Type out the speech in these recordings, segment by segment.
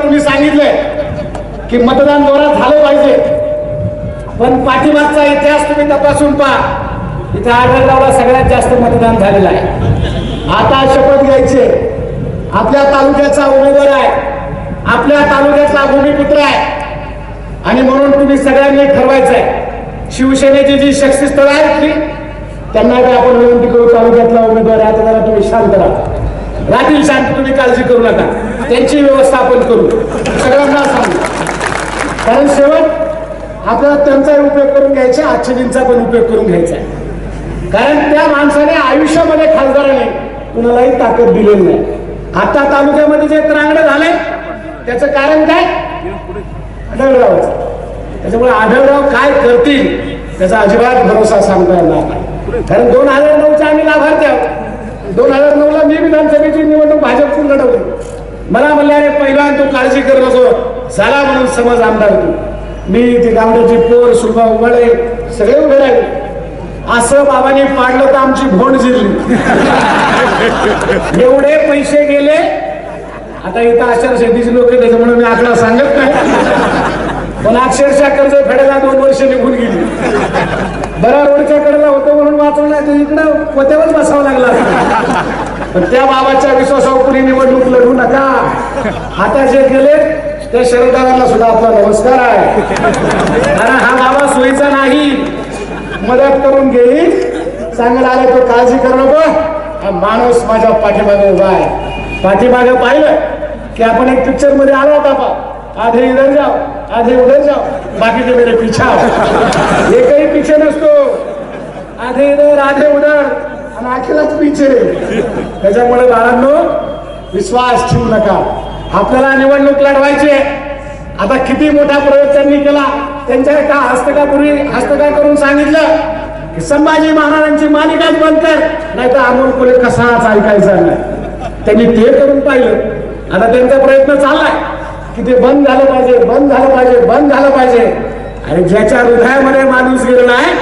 तुम्ही सांगितलंय की मतदान जोरात झालं पाहिजे, पण पाठीमागचा इतिहास तुम्ही तपासून पहा. इथे आढळगावला सगळ्यात जास्त मतदान झालेलं आहे. आता शपथ घ्यायची, आपल्या तालुक्याचा उमेदवार आहे, आपल्या तालुक्याचा भूमिपुत्र आहे, आणि म्हणून तुम्ही सगळ्यांनी ठरवायचं आहे. शिवसेनेची जी शक्तीस्थळ आहेत त्यांना आपण विनंती करू, तालुक्यातला उमेदवार आहे, आता जरा तुम्ही शांत राहा, राहतील शांत, तुम्ही काळजी करू नका, त्यांची व्यवस्था आपण करू, सगळ्यांना सांगू. कारण शेवट आपल्याला त्यांचाही उपयोग करून घ्यायचा, आजच्या पण उपयोग करून घ्यायचा आहे. कारण त्या माणसाने आयुष्यामध्ये खासदाराने कुणालाही ताकद दिलेली नाही. आता तालुक्यामध्ये जे त्रांगडं झालंय त्याचं कारण काय? आढळरावचं. त्याच्यामुळे आढळराव काय करतील त्याचा अजिबात भरोसा सांगता येणार नाही. कारण 2009च्या आम्ही लाभार्थी आहोत. 2009ला मी विधानसभेची निवडणूक भाजपकडून लढवली. मला म्हणले अरे पहिला तू काळजी करू नको, झाला म्हणून समज आमदार तू. मी ती गावड्याची पोर सुलभा उघडे सगळे उभे राहिले. असं बाबांनी पाडलं तर आमची भोंड जिरली. एवढे पैसे गेले. आता इथं आचारसंहितेची लोक त्याच्यामुळे मी आकडा सांगत नाही, पण अक्षरशः कर्ज फेडायला 2 वर्ष निघून गेली. बरा रोडच्या कडेला होतं म्हणून वाचवलं, तर इकडं पोत्यावर बसावं लागला. पण त्या बाबाच्या विश्वासावर कुणी निवडणूक लढू नका. आता जे गेले त्या शरदारांना सुद्धा आपला नमस्कार आहे. कारण हा बाबा सोयीचा नाही, मदत करून घेईल, चांगला आला तो काळजी करू नको. हा माणूस माझ्या पाठीमागे उभा आहे. पाठीमागे पाहिलं की आपण एक पिक्चर मध्ये आलो होता पा, आधे इधर जाओ आधे उधर जाओ बाकीचे मेरे पीछे आओ. एकही पीछे नसतो, आधे इधर आधे उधर आणि अखेरच पीछे. त्याच्यामुळे बाळांनो विश्वास ठेवू नका. आपल्याला निवडणूक लढवायची. आता किती मोठा प्रयोग त्यांनी केला. त्यांच्या एका हस्तका करून सांगितलं की संभाजी महाराजांची मालिकाच बंद कर, नाही तर अमोल कोले कसाच ऐकायचा नाही. त्यांनी ते करून पाहिलं. आता त्यांचा प्रयत्न चाललाय की ते बंद झालं पाहिजे, बंद झालं पाहिजे, बंद झालं पाहिजे. आणि ज्याच्या हृदयामध्ये माणूस गेलेला आहे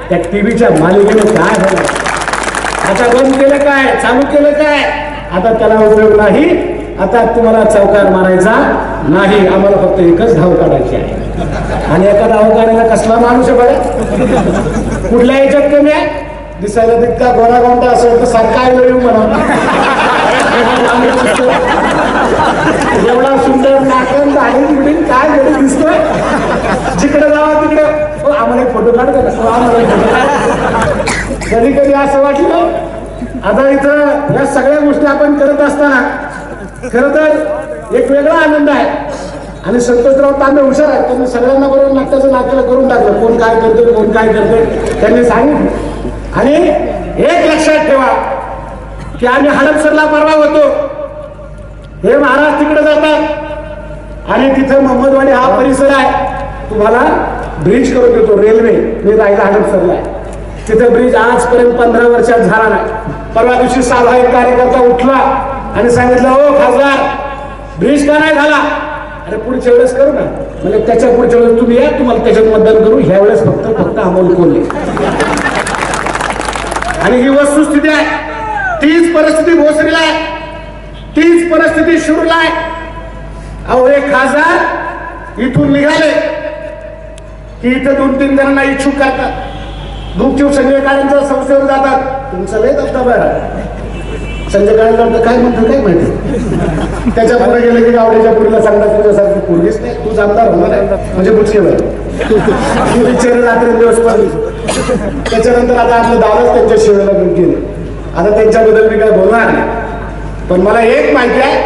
त्या टीव्हीच्या मालिकेने काय झालं, आता बंद केलं काय, चालू केलं काय, आता त्याला उपयोग नाही. आता तुम्हाला चौकार मारायचा नाही, आम्हाला फक्त एकच धाव काढायची आहे. आणि एका धाव काढायला कसला माणूस आहे बरं, कुठल्या याच्यात कमी आहे. दिसायला तितका गोरा गोंडा असेल तर सारखा येऊ म्हणा, एवढा सुंदर नाकन दाढी बिडीन काय घरी दिसतोय. जिकडे जावा तिकडे आम्हाला फोटो काढतो का, कधी कधी असं वाटलं. आता इथं या सगळ्या गोष्टी आपण करत असताना खरं तर एक वेगळा आनंद आहे. आणि संतोषराव तांबे हुशार आहेत, त्यांनी सगळ्यांना बरोबर नाट्याचं नाट्याला करून टाकलं, कोण काय करतोय कोण काय करतोय त्यांनी सांगितलं. आणि एक लक्षात ठेवा की आम्ही हडपसरला परवा होतो. हे महाराज तिकडे जातात आणि तिथं मोहम्मदवाडी हा परिसर आहे. तुम्हाला ब्रिज करून देतो रेल्वे. मी राहिला हडपसरला आहे, तिथं ब्रिज आजपर्यंत 15 वर्षात झाला नाही. परवा दिवशी साधा एक कार्यकर्ता उठला आणि सांगितलं हो खासदार ब्रिज का नाही झाला. अरे पुढच्या वेळेस करू ना. म्हणजे त्याच्या पुढच्या वेळेस तुम्ही या, तुम्हाला त्याच्यात मतदान करू. ह्या वेळेस फक्त अमोल कोल्हे. आणि ही वस्तुस्थिती आहे. तीच परिस्थिती भोसरीला आहे, तीच परिस्थिती शिरूरला आहे. अहो एक खासदार इथून निघाले की इथं 2-3 जणांना इच्छुक करतात. गुपचूप संजय काळेंच्या संस्थेवर जातात. तुमचं लय दबदबा आहे. संजय काळेंचं काय म्हणतो काय माहिती. त्याच्या पुढे गेले की गावड्याच्या पुरीला सांगतात तुझ्यासारखी पूर्वीच नाही, तूच आमदार होणार आहे म्हणजे बुचकेवर बिचारे रात्री दिवस पडली. त्याच्यानंतर आता आपलं दादाच त्यांच्या शिवेला गेले. आता त्यांच्याबद्दल मी काय बोलणार नाही, पण मला एक माहिती आहे,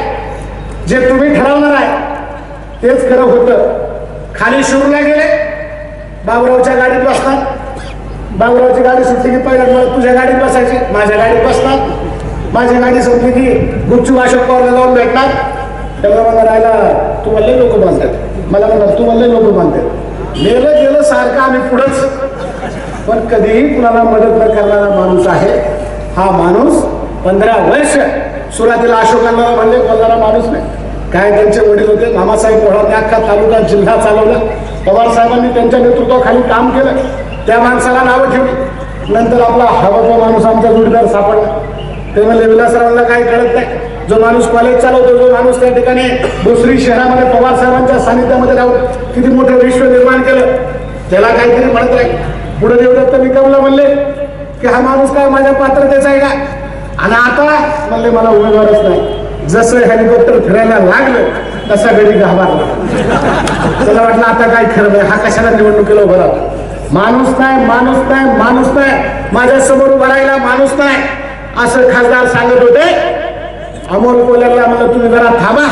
जे तुम्ही ठरवणार आहे तेच खरं होतं. खाली शिरूरला गेले, बाबुरावच्या गाडीत बसतात. बाबुरावची गाडी सुटली की पहिल्या मला तुझ्या गाडीत बसायची, माझ्या गाडीत बसतात. माझी गाडी संपली की गुपचूप अशोक पवारला जाऊन भेटणार. त्याला मला राहायला तू वल्ले लोक बांधतात, मला म्हणतात तू वल्ले लोक बांधतात. गेलं गेलं सारखं आम्ही पुढंच. पण कधीही कुणाला मदत न करणारा माणूस आहे हा माणूस. 15 वर्ष सुरुवातीला अशोकांना म्हणले बोलणारा माणूस नाही. काय त्यांचे वडील होते मामा अण्णासाहेब पोळाने अख्खा तालुका जिल्हा चालवला. पवार साहेबांनी त्यांच्या नेतृत्वाखाली काम केलं. त्या माणसाला नावं ठेवली. नंतर आपला हवाचा माणूस आमचा जोडीदार सापडला. ते म्हणले विलासरावांना काही कळत नाही. जो माणूस कॉलेज चालवतो, जो माणूस त्या ठिकाणी दुसरी शहरामध्ये पवार साहेबांच्या सानिध्यामध्ये राहून किती मोठं विश्व निर्माण केलं, त्याला काहीतरी म्हणत राहील. पुढे देवदत्त निकमला म्हणले की हा माणूस काय माझ्या पात्रतेचा आहे का? आणि आता म्हणले मला उमेदवारच नाही. जसं हेलिकॉप्टर फिरायला लागलं तसा गडी घाबरला. त्याला वाटलं आता काय खरं नाही, हा कशाला निवडणुकीला उभा राहतो. माणूस नाही, माणूस नाही, माणूस नाही, माझ्या समोर उभा राहिला माणूस नाही असं खासदार सांगत होते. अमोल कोल्ह्याला म्हणलं तुम्ही जरा थांबा,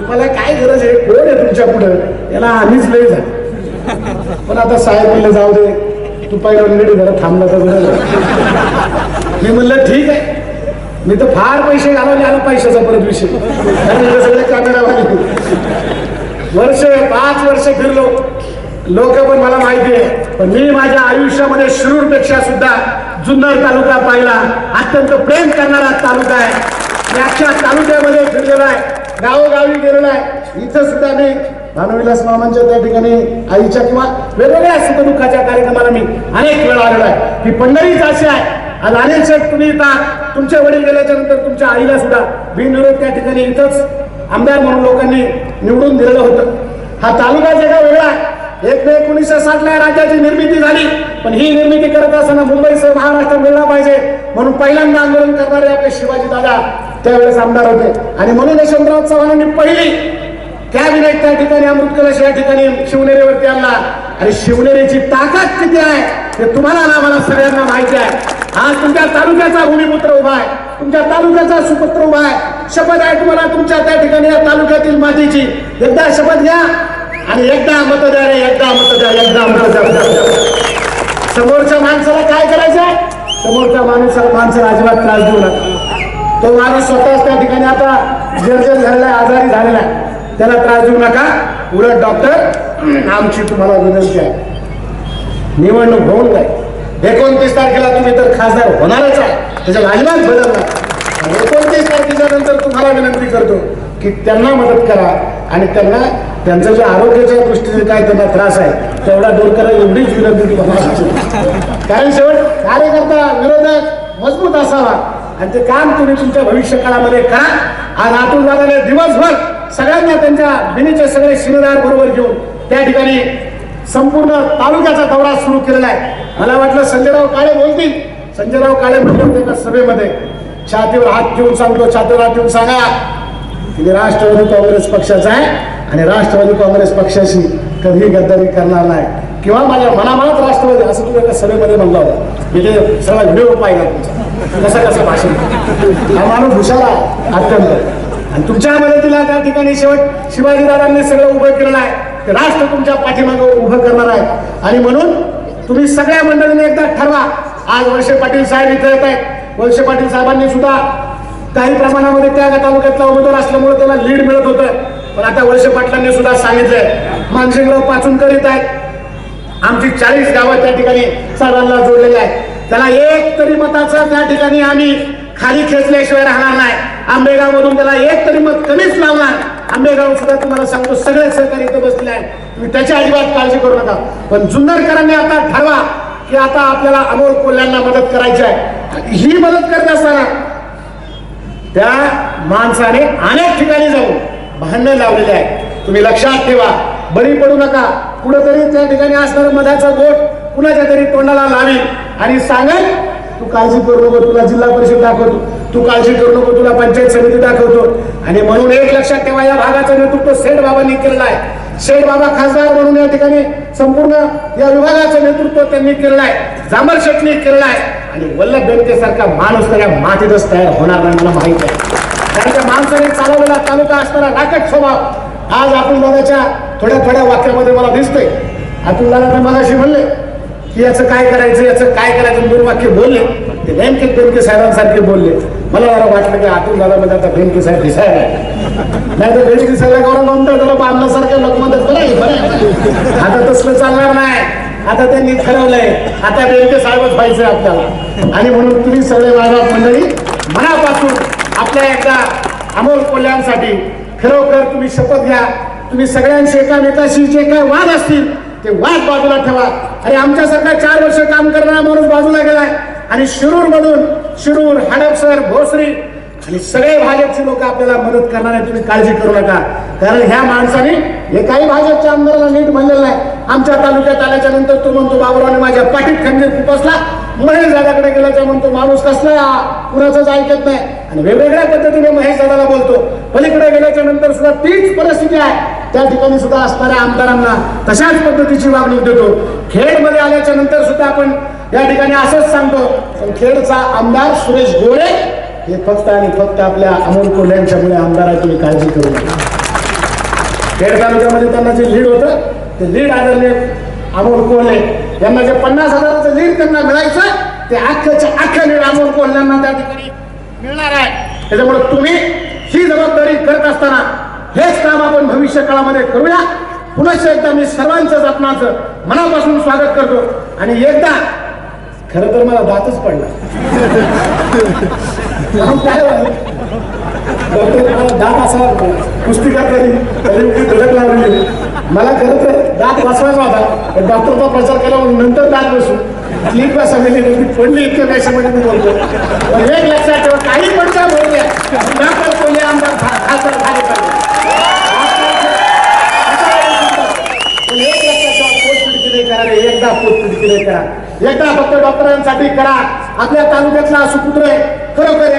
मला काय गरज आहे, कोण आहे तुमच्या पुढं, याला आम्हीच लय झालं. पण आता साहेब म्हणले जाऊ दे, तू पहिला निगडी जरा थांबला तर मी म्हणलं ठीक आहे. मी तर फार पैसे घालवले, आला पैशाचा परत विषय, सगळे कॅमेरावाले. 5 वर्ष फिरलो, लोक पण मला माहिती आहे. पण मी माझ्या आयुष्यामध्ये शिरूरपेक्षा सुद्धा जुन्नर तालुका पाहिला. अत्यंत प्रेम करणारा तालुका आहे. मी अख्ख्या तालुक्यामध्ये फिरलेला आहे, गावोगावी गेलेला आहे. इथं सुद्धा मी भानुविलास मामांच्या त्या ठिकाणी आईच्या किंवा वेगवेगळ्या सुखदुःखाच्या कार्यक्रमाला मी अनेक वेळा आलेलो आहे. ही पंढरीच अशी आहे. आज अनिल शेठ तुम्ही इथं तुमचे वडील गेल्याच्या नंतर तुमच्या आईला सुद्धा बिनविरोध त्या ठिकाणी इथंच आमदार म्हणून लोकांनी निवडून दिलेलं होतं. हा तालुका जगा वेगळा आहे. 1 मे 1960 राज्याची निर्मिती झाली, पण ही निर्मिती करत असताना मुंबईसह महाराष्ट्र मिळला पाहिजे म्हणून पहिल्यांदा आंदोलन करणारे आपले शिवाजी दादा त्यावेळेस आमदार होते. आणि म्हणून यशवंतराव चव्हाणांनी पहिली कॅबिनेट त्या ठिकाणी अमृत कलश या ठिकाणी शिवनेरीवरती आणला. आणि शिवनेरीची ताकद किती आहे हे तुम्हाला ना मला सगळ्यांना माहिती आहे. आज तुमच्या तालुक्याचा भूमिपुत्र उभा आहे, तुमच्या तालुक्याचा सुपुत्र उभा आहे. शपथ आहे तुम्हाला तुमच्या त्या ठिकाणी या तालुक्यातील मातीची. एकदा शपथ घ्या आणि एकदा मत द्या रे, एकदा मत द्या, एकदा मत द्या. समोरच्या माणसाला काय करायचंय, समोरच्या माणसाला अजिबात त्रास देऊ नका. तो माणूस स्वतःच त्या ठिकाणी आता जर्जर झालेला आहे, आजारी झालेला आहे, त्याला त्रास देऊ नका. उलट डॉक्टर आमची तुम्हाला विनंती आहे, निवडणूक होऊन जाईल. 29 तारखेला तुम्ही तर खासदार होणारच आहे, त्याच्यात अजिबात बदल नाही. 29 तारखेच्या नंतर तुम्हाला विनंती करतो की त्यांना मदत करा आणि त्यांना त्यांचं जे आरोग्याच्या दृष्टीने काय त्यांना त्रास आहे तेवढा दूर करा, एवढीच विनंती तुम्हाला. कारण शेवट कार्यकर्ता विरोधक मजबूत असावा आणि ते काम तुम्ही तुमच्या भविष्य काळामध्ये करा. आज अतुल दादाने दिवसभर सगळ्यांना त्यांच्या बिनीचे सगळे शिलेदार बरोबर घेऊन त्या ठिकाणी संपूर्ण तालुक्याचा दौरा सुरू केलेला आहे. मला वाटलं संजयराव काळे बोलतील. संजयराव काळे म्हणले एका सभेमध्ये, छातीवर हात ठेवून सांगतो, छातीवर हात ठेवून सांगा की राष्ट्रवादी काँग्रेस पक्षाचा आहे आणि राष्ट्रवादी काँग्रेस पक्षाशी कधीही गद्दारी करणार नाही किंवा माझ्या मनामनात राष्ट्रवादी, असं तुम्ही एका सभेमध्ये म्हणला होता. मी ते सगळा व्हिडिओ पाहिला तुमचा, कसं भाषण. हा माणूस हुशार आहे अत्यंत. आणि तुमच्या मदतीला त्या ठिकाणी शेवट शिवाजीदादांनी सगळं उभं केलेलं आहे. ते राष्ट्र तुमच्या पाठीमागे उभं करणार आहे. आणि म्हणून तुम्ही सगळ्या मंडळींनी एकदा ठरवा. आज वळसे पाटील साहेब इथे येत आहेत. वळसे पाटील साहेबांनी सुद्धा काही प्रमाणामध्ये त्या तालुक्यातला उमेदवार असल्यामुळे त्याला लीड मिळत होतं. पण आता वळसे पाटलांनी सुद्धा सांगितलंय मानसिंगराव पाचूनकर येत आहेत. आमची 40 गावं त्या ठिकाणी सर्वांना जोडलेली आहेत. त्याला एक तरी मताचं त्या ठिकाणी आम्ही खाली खेचल्याशिवाय राहणार नाही. आंबेगाव मधून त्याला एक तरी मत कमीच लावणार. आंबेगाव सुद्धा तुम्हाला सांगतो सगळे सहकारी इथं बसले आहेत, तुम्ही त्याची अजिबात काळजी करू नका. पण जुन्नरकरांनी आता ठरवा की आता आपल्याला अमोल कोल्ह्यांना मदत करायची आहे. ही मदत करत असताना त्या माणसाने अनेक ठिकाणी जाऊन भांडणं लावलेले आहे. तुम्ही लक्षात ठेवा, बळी पडू नका. कुठेतरी त्या ठिकाणी असणारं मधाचा बोट कुणाच्या तरी तोंडाला लावी आणि सांगेल तू काळजी करू नको, तुला जिल्हा परिषद दाखवतो, तू काळजी करू नको, तुला पंचायत समिती दाखवतो. आणि म्हणून एक लक्षात ठेवा, या भागाचं नेतृत्व सेठ बाबांनी केलेलं आहे. शेठ बाबा खासदार म्हणून या ठिकाणी संपूर्ण या विभागाचं नेतृत्व त्यांनी केलेलं आहे. जांभर शेटनी केलेलं आहे. आणि वल्लभ बेनके सारखा माणूस तर या मातीतच तयार होणार नाही, मला माहित आहे. कारण त्या माणसाने चालवलेला तालुका असणारा राकट स्वभाव आज अतुल दादाच्या थोड्या थोड्या वाक्यामध्ये मला दिसतोय. अतुल दादा मगाशी म्हणले की याचं काय करायचं, याचं काय करायचं, 2 वाक्य बोलले. ते बेनके साहेबांसारखे बोलले. मला जरा वाटलं की अतुल दादा मध्ये आता बेनके साहेब दिसायला नाही तर बेनके साहेब म्हणतो त्याला बांधण्यासारख्या लोक म्हणतात बरं. आता तसलं चालणार नाही. आता त्यांनी ठरवलंय आता बेनके साहेबच व्हायचंय आपल्याला. आणि म्हणून तुम्ही सगळे माझ्या मंडळी मनापासून आपल्या एकदा अमोल कोल्ह्यांसाठी खरोखर तुम्ही शपथ घ्या तुम्ही सगळ्यांशी एकामेकाशी जे काय वाद असतील ते वाद बाजूला ठेवा. आणि आमच्यासारखा 4 वर्ष काम करणारा माणूस बाजूला गेलाय आणि शिरूर मधून शिरूर, हडपसर, भोसरी आणि सगळे भाजपचे लोक आपल्याला मदत करणार आहे. तुम्ही काळजी करू नका, कारण ह्या माणसाने एकाही भाजपच्या आमदाराला नीट म्हणलेलं नाही. आमच्या तालुक्यात आल्याच्या नंतर तो म्हणतो बाबूरावने माझ्या पाठीत खंजीर खुपसला. महेश दादाकडे गेल्याच्या म्हणतो माणूस कसला कुणाचंच ऐकत नाही आणि वेगवेगळ्या पद्धतीने महेश दादाला बोलतो. पलीकडे गेल्याच्या नंतर सुद्धा तीच परिस्थिती आहे. त्या ठिकाणी सुद्धा असणाऱ्या आमदारांना तशाच पद्धतीची वागणूक देतो. खेडमध्ये आल्याच्या नंतर सुद्धा आपण या ठिकाणी असंच सांगतो. पण खेडचा आमदार सुरेश गोळे हे फक्त आणि फक्त आपल्या अमोल कोल्ह्यांच्यामुळे आमदार आहे. तुम्ही काळजी करू नका. खेड तालुक्यामध्ये त्यांना जे लीड होतं ते लीड आदरणीय अमोल कोल्हे यांना जे 50,000चं लीड त्यांना मिळायचं ते अख्खं लीड अमोल कोल्ह्यांना त्या ठिकाणी मिळणार आहे. त्याच्यामुळे तुम्ही ही जबाबदारी करत असताना हेच काम आपण भविष्य काळामध्ये करूया. पुन्हा एकदा मी सर्वांचंच आपणाचं मनापासून स्वागत करतो. आणि एकदा खरं तर मला दातच पडला. काय दात असा कुस्ती करताना धडक लावली. मला खरं तर दात वाचवायचा होता पण डॉक्टरचा प्रचार केला म्हणून नंतर दात बसून क्लिपला सांगितली पडली इतक्या पैशामध्ये मी बोलतो. पण एक लक्षात ठेवा, काही पडचा बोलल्या डॉक्टर कोल्हे आमदार खासदार झाले पाहिजे. एक लक्षात ठेवा, पोटपिडकी करा रे, एकदा पोटपिडकी करा. एकदा फक्त डॉक्टरांसाठी करा. आपल्या तालुक्यातला सुपुत्र आहे खरोखर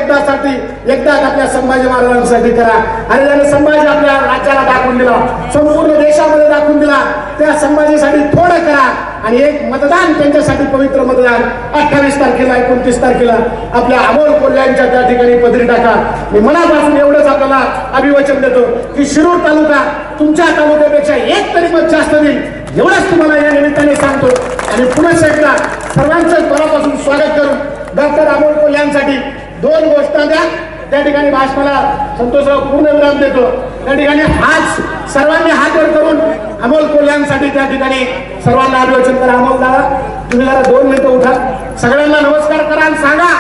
एकदा आपल्या संभाजी महाराजांसाठी करा. आणि त्याने संभाजी आपल्या राज्याला दाखवून दिला, संपूर्ण देशामध्ये दाखवून दिला. त्या संभाजीसाठी थोडं करा आणि एक मतदान त्यांच्यासाठी पवित्र मतदान 28 तारखेला 29 तारखेला आपल्या अमोल कोल्ह्यांच्या त्या ठिकाणी पदरी टाका. मी मनापासून एवढंच आपल्याला अभिवचन देतो की शिरूर तालुका तुमच्या तालुक्यापेक्षा एक तरी मत जास्त देईल एवढंच तुम्हाला या निमित्ताने सांगतो. आणि पुन्हा एकदा सर्वांचं मनापासून स्वागत करून डॉक्टर अमोल कोल्ह्यांसाठी 2 गोष्टी द्या. त्या ठिकाणी भाषणाला संतोषराव पूर्ण विराम देतो. त्या ठिकाणी हात सर्वांनी हात वर करून अमोल कोल्ह्यांसाठी त्या ठिकाणी सर्वांना अभिवाचन करा. अमोल दादा तुम्ही जरा 2 मिनिटं उठा, सगळ्यांना नमस्कार करा आणि सांगा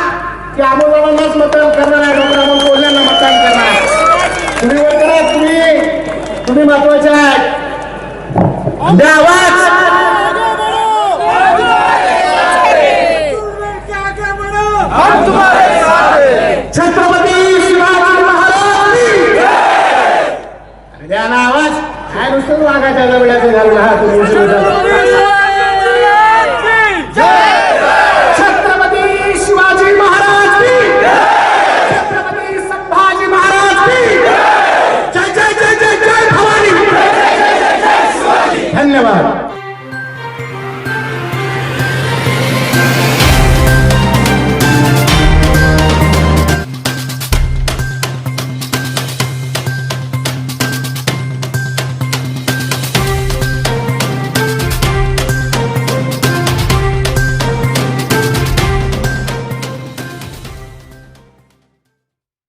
की अमोल दादांनाच मतदान करणार आहे, डॉक्टर अमोल कोल्ह्यांना मतदान करणार आहे. तुम्ही वर करा, तुम्ही महत्वाचे आहे. द्या आवाज. छत्रपती शिवाजी महाराज द्या ना आवाज. काय नुसतं वागायच्या जवळ्याचं घालून हा तुम्ही छत्रपती शिवाजी महाराज छत्रपती संभाजी महाराज जय जय जय जय जय भवानी. धन्यवाद.